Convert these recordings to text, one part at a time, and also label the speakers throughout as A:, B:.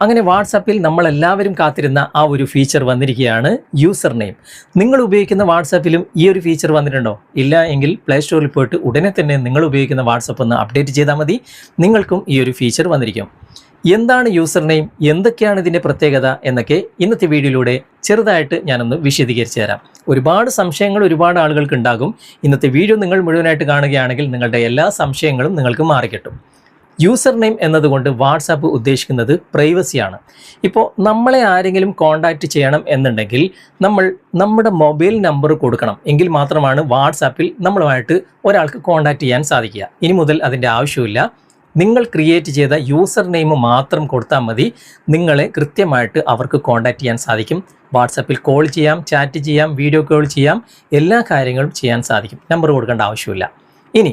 A: അങ്ങനെ വാട്സാപ്പിൽ നമ്മളെല്ലാവരും കാത്തിരുന്ന ആ ഒരു ഫീച്ചർ വന്നിരിക്കുകയാണ് യൂസർ നെയിം. നിങ്ങൾ ഉപയോഗിക്കുന്ന വാട്സാപ്പിലും ഈ ഒരു ഫീച്ചർ വന്നിട്ടുണ്ടോ? ഇല്ല എങ്കിൽ പ്ലേ സ്റ്റോറിൽ പോയിട്ട് ഉടനെ തന്നെ നിങ്ങൾ ഉപയോഗിക്കുന്ന വാട്സാപ്പ് ഒന്ന് അപ്ഡേറ്റ് ചെയ്താൽ മതി. നിങ്ങൾക്കും ഈ ഒരു ഫീച്ചർ വന്നിരിക്കും. എന്താണ് യൂസർ നെയിം, എന്തൊക്കെയാണ് ഇതിൻ്റെ പ്രത്യേകത എന്നൊക്കെ ഇന്നത്തെ വീഡിയോയിലൂടെ ചെറുതായിട്ട് ഞാനൊന്ന് വിശദീകരിച്ച് തരാം. ഒരുപാട് സംശയങ്ങൾ ഒരുപാട് ആളുകൾക്ക് ഉണ്ടാകും. ഇന്നത്തെ വീഡിയോ നിങ്ങൾ മുഴുവനായിട്ട് കാണുകയാണെങ്കിൽ നിങ്ങളുടെ എല്ലാ സംശയങ്ങളും നിങ്ങൾക്ക് മാറിക്കിട്ടും. യൂസർ നെയിം എന്നതുകൊണ്ട് വാട്സാപ്പ് ഉദ്ദേശിക്കുന്നത് പ്രൈവസിയാണ്. ഇപ്പോൾ നമ്മളെ ആരെങ്കിലും കോൺടാക്റ്റ് ചെയ്യണം എന്നുണ്ടെങ്കിൽ നമ്മൾ നമ്മുടെ മൊബൈൽ നമ്പർ കൊടുക്കണം. എങ്കിൽ മാത്രമാണ് വാട്സാപ്പിൽ നമ്മളുമായിട്ട് ഒരാൾക്ക് കോൺടാക്റ്റ് ചെയ്യാൻ സാധിക്കുക. ഇനി മുതൽ അതിൻ്റെ ആവശ്യമില്ല. നിങ്ങൾ ക്രിയേറ്റ് ചെയ്ത യൂസർ നെയിം മാത്രം കൊടുത്താൽ മതി. നിങ്ങളെ കൃത്യമായിട്ട് അവർക്ക് കോൺടാക്റ്റ് ചെയ്യാൻ സാധിക്കും. വാട്സാപ്പിൽ കോൾ ചെയ്യാം, ചാറ്റ് ചെയ്യാം, വീഡിയോ കോൾ ചെയ്യാം, എല്ലാ കാര്യങ്ങളും ചെയ്യാൻ സാധിക്കും. നമ്പർ കൊടുക്കേണ്ട ആവശ്യമില്ല. ഇനി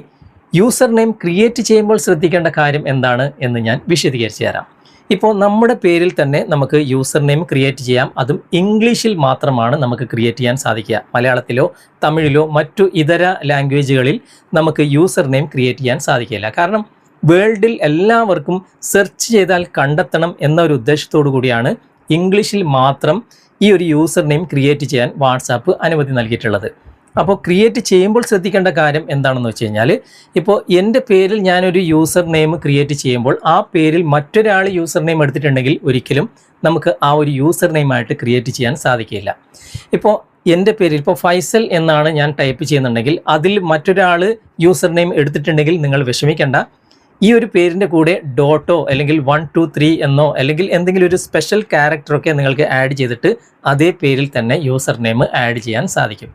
A: യൂസർ നെയിം ക്രിയേറ്റ് ചെയ്യുമ്പോൾ ശ്രദ്ധിക്കേണ്ട കാര്യം എന്താണ് എന്ന് ഞാൻ വിശദീകരിച്ച് തരാം. ഇപ്പോൾ നമ്മുടെ പേരിൽ തന്നെ നമുക്ക് യൂസർ നെയിം ക്രിയേറ്റ് ചെയ്യാം. അതും ഇംഗ്ലീഷിൽ മാത്രമാണ് നമുക്ക് ക്രിയേറ്റ് ചെയ്യാൻ സാധിക്കുക. മലയാളത്തിലോ തമിഴിലോ മറ്റു ഇതര ലാംഗ്വേജുകളിൽ നമുക്ക് യൂസർ നെയിം ക്രിയേറ്റ് ചെയ്യാൻ സാധിക്കില്ല. കാരണം വേൾഡിൽ എല്ലാവർക്കും സെർച്ച് ചെയ്താൽ കണ്ടെത്തണം എന്നൊരു ഉദ്ദേശത്തോടു കൂടിയാണ് ഇംഗ്ലീഷിൽ മാത്രം ഈ ഒരു യൂസർ നെയിം ക്രിയേറ്റ് ചെയ്യാൻ വാട്സാപ്പ് അനുമതി നൽകിയിട്ടുള്ളത്. അപ്പോൾ ക്രിയേറ്റ് ചെയ്യുമ്പോൾ ശ്രദ്ധിക്കേണ്ട കാര്യം എന്താണെന്ന് വെച്ച് കഴിഞ്ഞാൽ, ഇപ്പോൾ എൻ്റെ പേരിൽ ഞാനൊരു യൂസർ നെയിം ക്രിയേറ്റ് ചെയ്യുമ്പോൾ ആ പേരിൽ മറ്റൊരാൾ യൂസർ നെയിം എടുത്തിട്ടുണ്ടെങ്കിൽ ഒരിക്കലും നമുക്ക് ആ ഒരു യൂസർ നെയിമായിട്ട് ക്രിയേറ്റ് ചെയ്യാൻ സാധിക്കില്ല. ഇപ്പോൾ എൻ്റെ പേരിൽ ഇപ്പോൾ ഫൈസൽ എന്നാണ് ഞാൻ ടൈപ്പ് ചെയ്യുന്നുണ്ടെങ്കിൽ അതിൽ മറ്റൊരാൾ യൂസർ നെയിം എടുത്തിട്ടുണ്ടെങ്കിൽ നിങ്ങൾ വിഷമിക്കേണ്ട. ഈ ഒരു പേരിൻ്റെ കൂടെ ഡോട്ടോ അല്ലെങ്കിൽ 1 2 3 എന്നോ അല്ലെങ്കിൽ എന്തെങ്കിലും ഒരു സ്പെഷ്യൽ ക്യാരക്ടറൊക്കെ നിങ്ങൾക്ക് ആഡ് ചെയ്തിട്ട് അതേ പേരിൽ തന്നെ യൂസർ നെയിം ആഡ് ചെയ്യാൻ സാധിക്കും.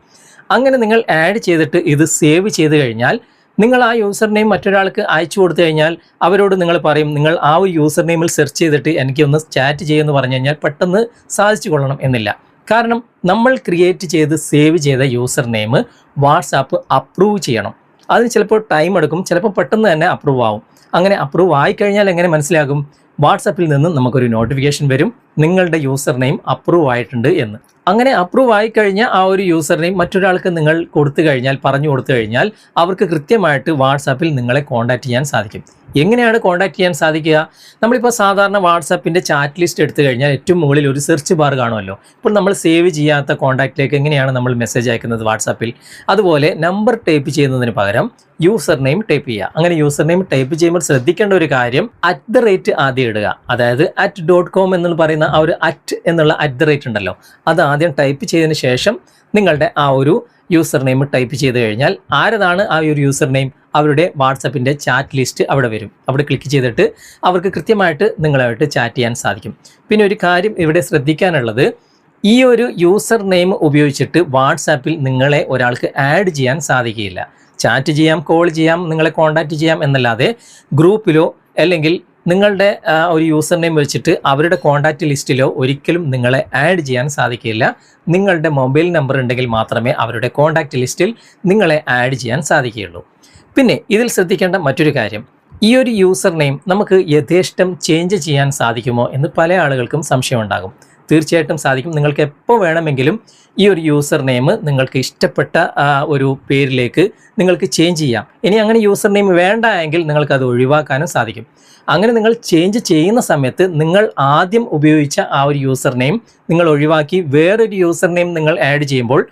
A: അങ്ങനെ നിങ്ങൾ ആഡ് ചെയ്തിട്ട് ഇത് സേവ് ചെയ്ത് കഴിഞ്ഞാൽ നിങ്ങൾ ആ യൂസർ നെയിം മറ്റൊരാൾക്ക് അയച്ചു കൊടുത്തു കഴിഞ്ഞാൽ അവരോട് നിങ്ങൾ പറയും, നിങ്ങൾ ആ ഒരു യൂസർ നെയിമിൽ സെർച്ച് ചെയ്തിട്ട് എനിക്കൊന്ന് ചാറ്റ് ചെയ്യുമെന്ന് പറഞ്ഞു കഴിഞ്ഞാൽ പെട്ടെന്ന് സാധിച്ചു കൊള്ളണം എന്നില്ല. കാരണം നമ്മൾ ക്രിയേറ്റ് ചെയ്ത് സേവ് ചെയ്ത യൂസർ നെയിം വാട്സാപ്പ് അപ്രൂവ് ചെയ്യണം. അതിന് ചിലപ്പോൾ ടൈം എടുക്കും, ചിലപ്പോൾ പെട്ടെന്ന് തന്നെ അപ്രൂവ് ആവും. അങ്ങനെ അപ്രൂവ് ആയിക്കഴിഞ്ഞാൽ എങ്ങനെ മനസ്സിലാകും? വാട്സാപ്പിൽ നിന്ന് നമുക്കൊരു നോട്ടിഫിക്കേഷൻ വരും, നിങ്ങളുടെ യൂസർ നെയിം അപ്രൂവ് ആയിട്ടുണ്ട് എന്ന്. അങ്ങനെ അപ്രൂവ് ആയിക്കഴിഞ്ഞാൽ ആ ഒരു യൂസർ നെയിം മറ്റൊരാൾക്ക് നിങ്ങൾ കൊടുത്തു കഴിഞ്ഞാൽ, പറഞ്ഞു കൊടുത്തു കഴിഞ്ഞാൽ അവർക്ക് കൃത്യമായിട്ട് വാട്സാപ്പിൽ നിങ്ങളെ കോൺടാക്റ്റ് ചെയ്യാൻ സാധിക്കും. എങ്ങനെയാണ് കോൺടാക്റ്റ് ചെയ്യാൻ സാധിക്കുക? നമ്മളിപ്പോൾ സാധാരണ വാട്സാപ്പിൻ്റെ ചാറ്റ് ലിസ്റ്റ് എടുത്തു കഴിഞ്ഞാൽ ഏറ്റവും മുകളിൽ ഒരു സെർച്ച് ബാർ കാണുമല്ലോ. ഇപ്പോൾ നമ്മൾ സേവ് ചെയ്യാത്ത കോൺടാക്റ്റിലേക്ക് എങ്ങനെയാണ് നമ്മൾ മെസ്സേജ് അയക്കുന്നത് വാട്സാപ്പിൽ? അതുപോലെ നമ്പർ ടൈപ്പ് ചെയ്യുന്നതിന് പകരം യൂസർ നെയിം ടൈപ്പ് ചെയ്യുക. അങ്ങനെ യൂസർ നെയിം ടൈപ്പ് ചെയ്യുമ്പോൾ ശ്രദ്ധിക്കേണ്ട ഒരു കാര്യം, @ ആദ്യം ഇടുക. അതായത് @.com എന്ന് പറയുന്ന ആ ഒരു എന്നുള്ള @ ഉണ്ടല്ലോ, അത് ആദ്യം ടൈപ്പ് ചെയ്തതിന് ശേഷം നിങ്ങളുടെ ആ ഒരു യൂസർ നെയിം ടൈപ്പ് ചെയ്ത് കഴിഞ്ഞാൽ ആരതാണ് ആ ഒരു യൂസർ നെയിം, അവരുടെ വാട്സാപ്പിൻ്റെ ചാറ്റ് ലിസ്റ്റ് അവിടെ വരും. അവിടെ ക്ലിക്ക് ചെയ്തിട്ട് അവർക്ക് കൃത്യമായിട്ട് നിങ്ങളുമായിട്ട് ചാറ്റ് ചെയ്യാൻ സാധിക്കും. പിന്നെ ഒരു കാര്യം ഇവിടെ ശ്രദ്ധിക്കാനുള്ളത്, ഈ ഒരു യൂസർ നെയിം ഉപയോഗിച്ചിട്ട് വാട്സാപ്പിൽ നിങ്ങളെ ഒരാൾക്ക് ആഡ് ചെയ്യാൻ സാധിക്കില്ല. ചാറ്റ് ചെയ്യാം, കോൾ ചെയ്യാം, നിങ്ങളെ കോൺടാക്റ്റ് ചെയ്യാം എന്നല്ലാതെ ഗ്രൂപ്പിലോ അല്ലെങ്കിൽ നിങ്ങളുടെ ഒരു യൂസർ നെയിം വെച്ചിട്ട് അവരുടെ കോൺടാക്റ്റ് ലിസ്റ്റിലോ ഒരിക്കലും നിങ്ങളെ ആഡ് ചെയ്യാൻ സാധിക്കില്ല. നിങ്ങളുടെ മൊബൈൽ നമ്പർ ഉണ്ടെങ്കിൽ മാത്രമേ അവരുടെ കോൺടാക്റ്റ് ലിസ്റ്റിൽ നിങ്ങളെ ആഡ് ചെയ്യാൻ സാധിക്കുകയുള്ളൂ. പിന്നെ ഇതിൽ ശ്രദ്ധിക്കേണ്ട മറ്റൊരു കാര്യം, ഈ ഒരു യൂസർ നെയിം നമുക്ക് യഥേഷ്ടം ചേഞ്ച് ചെയ്യാൻ സാധിക്കുമോ എന്ന് പല ആളുകൾക്കും സംശയമുണ്ടാകും. തീർച്ചയായിട്ടും സാധിക്കും. നിങ്ങൾക്ക് എപ്പോൾ വേണമെങ്കിലും ഈ ഒരു യൂസർ നെയിം നിങ്ങൾക്ക് ഇഷ്ടപ്പെട്ട ഒരു പേരിലേക്ക് നിങ്ങൾക്ക് ചേഞ്ച് ചെയ്യാം. ഇനി അങ്ങനെ യൂസർ നെയിം വേണ്ട എങ്കിൽ നിങ്ങൾക്കത് ഒഴിവാക്കാനും സാധിക്കും. അങ്ങനെ നിങ്ങൾ ചേഞ്ച് ചെയ്യുന്ന സമയത്ത് നിങ്ങൾ ആദ്യം ഉപയോഗിച്ച ആ ഒരു യൂസർ നെയിം നിങ്ങൾ ഒഴിവാക്കി വേറൊരു യൂസർ നെയിം നിങ്ങൾ ആഡ് ചെയ്യുമ്പോൾ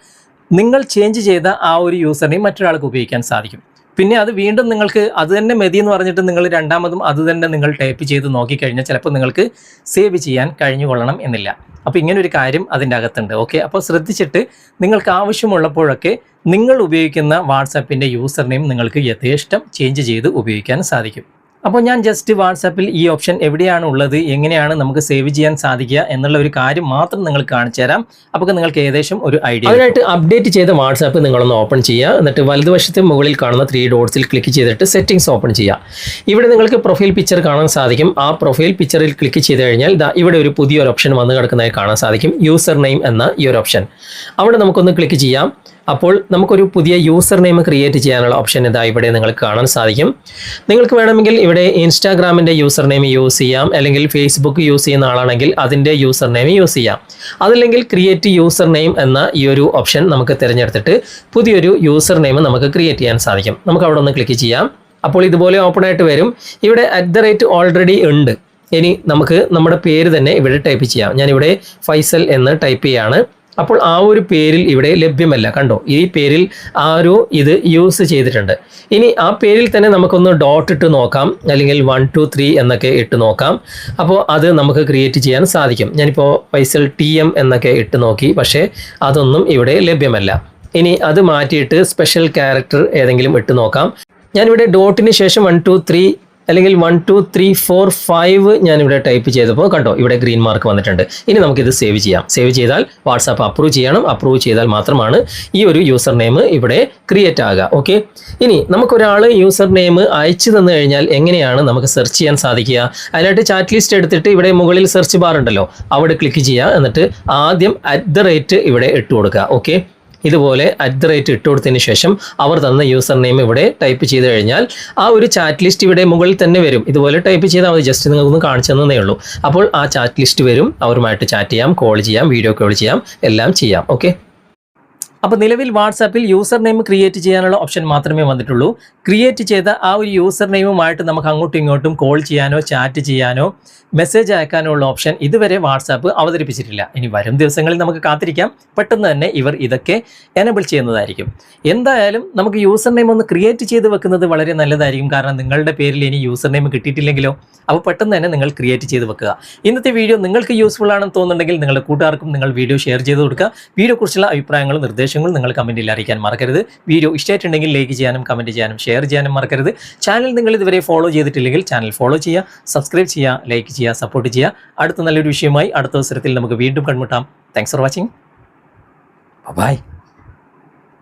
A: നിങ്ങൾ ചേഞ്ച് ചെയ്ത ആ ഒരു യൂസർ നെയിം മറ്റൊരാൾക്ക് ഉപയോഗിക്കാൻ സാധിക്കും. പിന്നെ അത് വീണ്ടും നിങ്ങൾക്ക് അത് തന്നെ മതി എന്ന് പറഞ്ഞിട്ട് നിങ്ങൾ രണ്ടാമതും അത് തന്നെ നിങ്ങൾ ടൈപ്പ് ചെയ്ത് നോക്കിക്കഴിഞ്ഞാൽ ചിലപ്പോൾ നിങ്ങൾക്ക് സേവ് ചെയ്യാൻ കഴിഞ്ഞുകൊള്ളണം എന്നില്ല. അപ്പോൾ ഇങ്ങനൊരു കാര്യം അതിൻ്റെ അകത്തുണ്ട്. ഓക്കെ, അപ്പോൾ ശ്രദ്ധിച്ചിട്ട് നിങ്ങൾക്ക് ആവശ്യമുള്ളപ്പോഴൊക്കെ നിങ്ങൾ ഉപയോഗിക്കുന്ന വാട്സാപ്പിൻ്റെ യൂസർ നെയിം നിങ്ങൾക്ക് യഥേഷ്ടം ചേഞ്ച് ചെയ്ത് ഉപയോഗിക്കാൻ സാധിക്കും. അപ്പോൾ ഞാൻ ജസ്റ്റ് വാട്സാപ്പിൽ ഈ ഓപ്ഷൻ എവിടെയാണ് ഉള്ളത്, എങ്ങനെയാണ് നമുക്ക് സേവ് ചെയ്യാൻ സാധിക്കുക എന്നുള്ള ഒരു കാര്യം മാത്രം നിങ്ങൾക്ക് കാണിച്ചു തരാം. അപ്പോൾ നിങ്ങൾക്ക് ഏകദേശം ഒരു ഐഡിയ. അതിനായിട്ട് അപ്ഡേറ്റ് ചെയ്ത വാട്സാപ്പ് നിങ്ങളൊന്ന് ഓപ്പൺ ചെയ്യുക. എന്നിട്ട് വലതുവശത്ത് മുകളിൽ കാണുന്ന 3 ഡോട്ട്സിൽ ക്ലിക്ക് ചെയ്തിട്ട് സെറ്റിംഗ്സ് ഓപ്പൺ ചെയ്യുക. ഇവിടെ നിങ്ങൾക്ക് പ്രൊഫൈൽ പിക്ചർ കാണാൻ സാധിക്കും. ആ പ്രൊഫൈൽ പിക്ചറിൽ ക്ലിക്ക് ചെയ്ത് കഴിഞ്ഞാൽ ഇവിടെ ഒരു പുതിയൊരു ഓപ്ഷൻ വന്ന് കിടക്കുന്നതായി കാണാൻ സാധിക്കും, യൂസർ നെയിം എന്ന ഈ ഒരു ഓപ്ഷൻ. അവിടെ നമുക്കൊന്ന് ക്ലിക്ക് ചെയ്യാം. അപ്പോൾ നമുക്കൊരു പുതിയ യൂസർ നെയിം ക്രിയേറ്റ് ചെയ്യാനുള്ള ഓപ്ഷൻ ഇതാ ഇവിടെ നിങ്ങൾക്ക് കാണാൻ സാധിക്കും. നിങ്ങൾക്ക് വേണമെങ്കിൽ ഇവിടെ ഇൻസ്റ്റാഗ്രാമിൻ്റെ യൂസർ നെയിം യൂസ് ചെയ്യാം, അല്ലെങ്കിൽ ഫേസ്ബുക്ക് യൂസ് ചെയ്യുന്ന ആളാണെങ്കിൽ അതിൻ്റെ യൂസർ നെയിം യൂസ് ചെയ്യാം. അതല്ലെങ്കിൽ ക്രിയേറ്റ് യൂസർ നെയിം എന്ന ഈ ഒരു ഓപ്ഷൻ നമുക്ക് തിരഞ്ഞെടുത്തിട്ട് പുതിയൊരു യൂസർ നെയിം നമുക്ക് ക്രിയേറ്റ് ചെയ്യാൻ സാധിക്കും. നമുക്ക് അവിടെ ഒന്ന് ക്ലിക്ക് ചെയ്യാം. അപ്പോൾ ഇതുപോലെ ഓപ്പൺ ആയിട്ട് വരും. ഇവിടെ @ ഓൾറെഡി ഉണ്ട്. ഇനി നമുക്ക് നമ്മുടെ പേര് തന്നെ ഇവിടെ ടൈപ്പ് ചെയ്യാം. ഞാനിവിടെ ഫൈസൽ എന്ന് ടൈപ്പ് ചെയ്യാണ്. അപ്പോൾ ആ ഒരു പേരിൽ ഇവിടെ ലഭ്യമല്ല. കണ്ടോ, ഈ പേരിൽ ഇത് യൂസ് ചെയ്തിട്ടുണ്ട്. ഇനി ആ പേരിൽ തന്നെ നമുക്കൊന്ന് ഡോട്ട് ഇട്ട് നോക്കാം, അല്ലെങ്കിൽ 1 2 3 എന്നൊക്കെ ഇട്ട് നോക്കാം. അപ്പോൾ അത് നമുക്ക് ക്രിയേറ്റ് ചെയ്യാൻ സാധിക്കും. ഞാനിപ്പോൾ ഫൈസൽ TM എന്നൊക്കെ ഇട്ട് നോക്കി, പക്ഷേ അതൊന്നും ഇവിടെ ലഭ്യമല്ല. ഇനി അത് മാറ്റിയിട്ട് സ്പെഷ്യൽ ക്യാരക്ടർ ഏതെങ്കിലും ഇട്ട് നോക്കാം. ഞാനിവിടെ ഡോട്ടിന് ശേഷം 1 2 3 അല്ലെങ്കിൽ 1 2 3 4 5 ഞാനിവിടെ ടൈപ്പ് ചെയ്തപ്പോൾ കണ്ടോ, ഇവിടെ ഗ്രീൻ മാർക്ക് വന്നിട്ടുണ്ട്. ഇനി നമുക്കിത് സേവ് ചെയ്യാം. സേവ് ചെയ്താൽ വാട്സാപ്പ് അപ്രൂവ് ചെയ്യണം. അപ്രൂവ് ചെയ്താൽ മാത്രമാണ് ഈ ഒരു യൂസർ നെയിം ഇവിടെ ക്രിയേറ്റ് ആകുക. ഓക്കെ, ഇനി നമുക്കൊരാൾ യൂസർ നെയിം അയച്ചു തന്നു കഴിഞ്ഞാൽ എങ്ങനെയാണ് നമുക്ക് സെർച്ച് ചെയ്യാൻ സാധിക്കുക? അതിനായിട്ട് ചാറ്റ് ലിസ്റ്റ് എടുത്തിട്ട് ഇവിടെ മുകളിൽ സെർച്ച് ബാർ ഉണ്ടല്ലോ, അവിടെ ക്ലിക്ക് ചെയ്യുക. എന്നിട്ട് ആദ്യം @ ഇവിടെ ഇട്ട് കൊടുക്കുക. ഓക്കെ, ഇതുപോലെ @ ഇട്ട് കൊടുത്തതിന് ശേഷം അവർ തന്ന യൂസർ നെയിം ഇവിടെ ടൈപ്പ് ചെയ്ത് കഴിഞ്ഞാൽ ആ ഒരു ചാറ്റ് ലിസ്റ്റ് ഇവിടെ മുകളിൽ തന്നെ വരും. ഇതുപോലെ ടൈപ്പ് ചെയ്താൽ മതി. ജസ്റ്റ് നിങ്ങൾക്കൊന്ന് കാണിച്ചു തന്നേ ഉള്ളൂ. അപ്പോൾ ആ ചാറ്റ് ലിസ്റ്റ് വരും. അവരുമായിട്ട് ചാറ്റ് ചെയ്യാം, കോൾ ചെയ്യാം, വീഡിയോ കോൾ ചെയ്യാം, എല്ലാം ചെയ്യാം. ഓക്കെ, അപ്പോൾ നിലവിൽ വാട്സാപ്പിൽ യൂസർ നെയിം ക്രിയേറ്റ് ചെയ്യാനുള്ള ഓപ്ഷൻ മാത്രമേ വന്നിട്ടുള്ളൂ. ക്രിയേറ്റ് ചെയ്ത ആ ഒരു യൂസർ നെയിമുമായിട്ട് നമുക്ക് അങ്ങോട്ടും ഇങ്ങോട്ടും കോൾ ചെയ്യാനോ ചാറ്റ് ചെയ്യാനോ മെസ്സേജ് അയക്കാനോ ഉള്ള ഓപ്ഷൻ ഇതുവരെ വാട്സാപ്പ് അവതരിപ്പിച്ചിട്ടില്ല. ഇനി വരും ദിവസങ്ങളിൽ നമുക്ക് കാത്തിരിക്കാം. പെട്ടെന്ന് തന്നെ ഇവർ ഇതൊക്കെ എനേബിൾ ചെയ്യുന്നതായിരിക്കും. എന്തായാലും നമുക്ക് യൂസർ നെയിം ഒന്ന് ക്രിയേറ്റ് ചെയ്ത് വെക്കുന്നത് വളരെ നല്ലതായിരിക്കും. കാരണം നിങ്ങളുടെ പേരിൽ ഇനി യൂസർ നെയിം കിട്ടിയിട്ടില്ലെങ്കിലോ, അപ്പോൾ പെട്ടെന്ന് തന്നെ നിങ്ങൾ ക്രിയേറ്റ് ചെയ്ത് വെക്കുക. ഇന്നത്തെ വീഡിയോ നിങ്ങൾക്ക് യൂസ്ഫുൾ ആണെന്ന് തോന്നുന്നുണ്ടെങ്കിൽ നിങ്ങളുടെ കൂട്ടുകാർക്കും നിങ്ങൾ വീഡിയോ ഷെയർ ചെയ്ത് കൊടുക്കുക. വീഡിയോയെക്കുറിച്ചുള്ള അഭിപ്രായങ്ങളും നിർദ്ദേശങ്ങളും നിങ്ങൾ കമൻറ്റിൽ അറിയിക്കാൻ മറക്കരുത്. വീഡിയോ ഇഷ്ടമായിട്ടുണ്ടെങ്കിൽ ലൈക്ക് ചെയ്യാനും കമൻറ്റ് ചെയ്യാനും ഷെയർ ചെയ്യാനും മറക്കരുത്. ചാനൽ നിങ്ങൾ ഇതുവരെ ഫോളോ ചെയ്തിട്ടില്ലെങ്കിൽ ചാനൽ ഫോളോ ചെയ്യുക, സബ്സ്ക്രൈബ് ചെയ്യുക, ലൈക്ക് ചെയ്യുക, സപ്പോർട്ട് ചെയ്യുക. അടുത്ത നല്ലൊരു വിഷയമായി അടുത്ത അവസരത്തിൽ നമുക്ക് വീണ്ടും കണ്ടുമുട്ടാം. Thanks for watching. ബൈ.